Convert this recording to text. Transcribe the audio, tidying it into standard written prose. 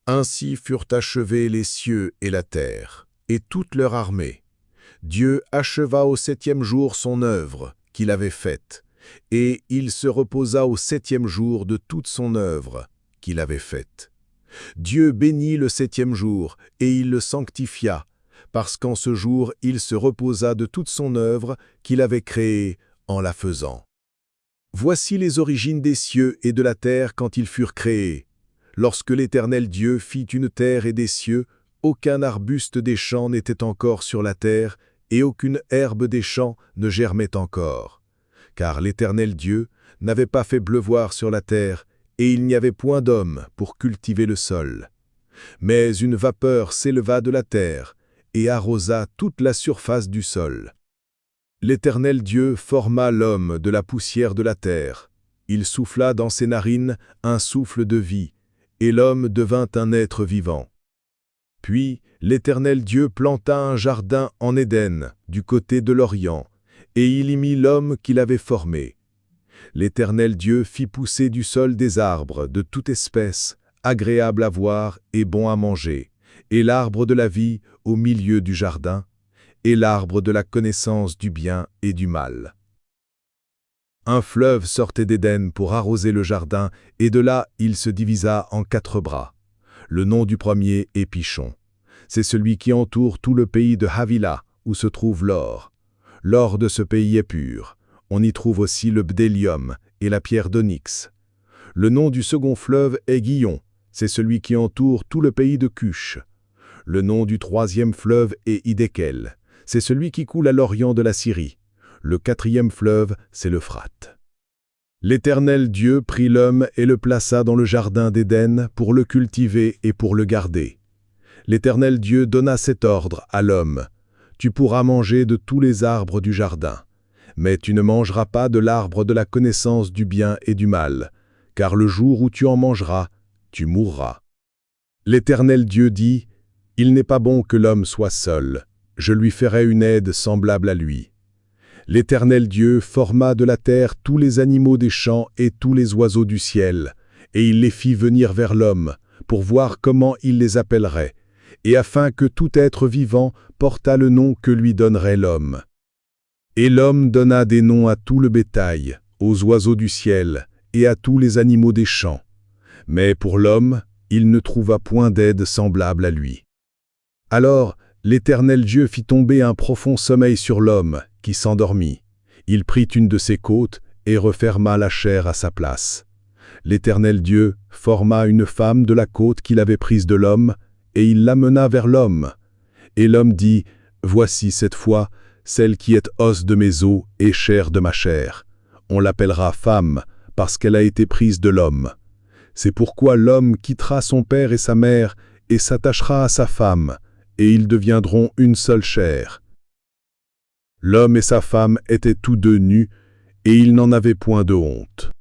Ainsi furent achevés les cieux et la terre, et toute leur armée. Dieu acheva au septième jour son œuvre qu'il avait faite, et il se reposa au septième jour de toute son œuvre qu'il avait faite. Dieu bénit le septième jour, et il le sanctifia, parce qu'en ce jour il se reposa de toute son œuvre qu'il avait créée en la faisant. Voici les origines des cieux et de la terre quand ils furent créés. Lorsque l'Éternel Dieu fit une terre et des cieux, aucun arbuste des champs n'était encore sur la terre, et aucune herbe des champs ne germait encore. Car l'Éternel Dieu n'avait pas fait pleuvoir sur la terre, et il n'y avait point d'homme pour cultiver le sol. Mais une vapeur s'éleva de la terre, et arrosa toute la surface du sol. L'Éternel Dieu forma l'homme de la poussière de la terre. Il souffla dans ses narines un souffle de vie, et l'homme devint un être vivant. Puis l'Éternel Dieu planta un jardin en Éden, du côté de l'Orient, et il y mit l'homme qu'il avait formé. L'Éternel Dieu fit pousser du sol des arbres de toute espèce, agréables à voir et bons à manger, et l'arbre de la vie au milieu du jardin, et l'arbre de la connaissance du bien et du mal. Un fleuve sortait d'Éden pour arroser le jardin, et de là il se divisa en 4 bras. Le nom du premier est Pishon. C'est celui qui entoure tout le pays de Havila, où se trouve l'or. L'or de ce pays est pur. On y trouve aussi le bdellium et la pierre d'onyx. Le nom du second fleuve est Gihon. C'est celui qui entoure tout le pays de Cush. Le nom du troisième fleuve est Hiddekel. C'est celui qui coule à l'orient de la Syrie. Le 4e fleuve, c'est l'Euphrate. L'Éternel Dieu prit l'homme et le plaça dans le jardin d'Éden pour le cultiver et pour le garder. L'Éternel Dieu donna cet ordre à l'homme: « Tu pourras manger de tous les arbres du jardin, mais tu ne mangeras pas de l'arbre de la connaissance du bien et du mal, car le jour où tu en mangeras, tu mourras. » L'Éternel Dieu dit: « Il n'est pas bon que l'homme soit seul, je lui ferai une aide semblable à lui. » L'Éternel Dieu forma de la terre tous les animaux des champs et tous les oiseaux du ciel, et il les fit venir vers l'homme, pour voir comment il les appellerait, et afin que tout être vivant portât le nom que lui donnerait l'homme. Et l'homme donna des noms à tout le bétail, aux oiseaux du ciel, et à tous les animaux des champs. Mais pour l'homme, il ne trouva point d'aide semblable à lui. Alors l'Éternel Dieu fit tomber un profond sommeil sur l'homme, qui s'endormit. Il prit une de ses côtes et referma la chair à sa place. L'Éternel Dieu forma une femme de la côte qu'il avait prise de l'homme, et il l'amena vers l'homme. Et l'homme dit: « Voici cette fois celle qui est os de mes os et chair de ma chair. On l'appellera femme, parce qu'elle a été prise de l'homme. C'est pourquoi l'homme quittera son père et sa mère, et s'attachera à sa femme, et ils deviendront une seule chair. » L'homme et sa femme étaient tous deux nus, et ils n'en avaient point de honte.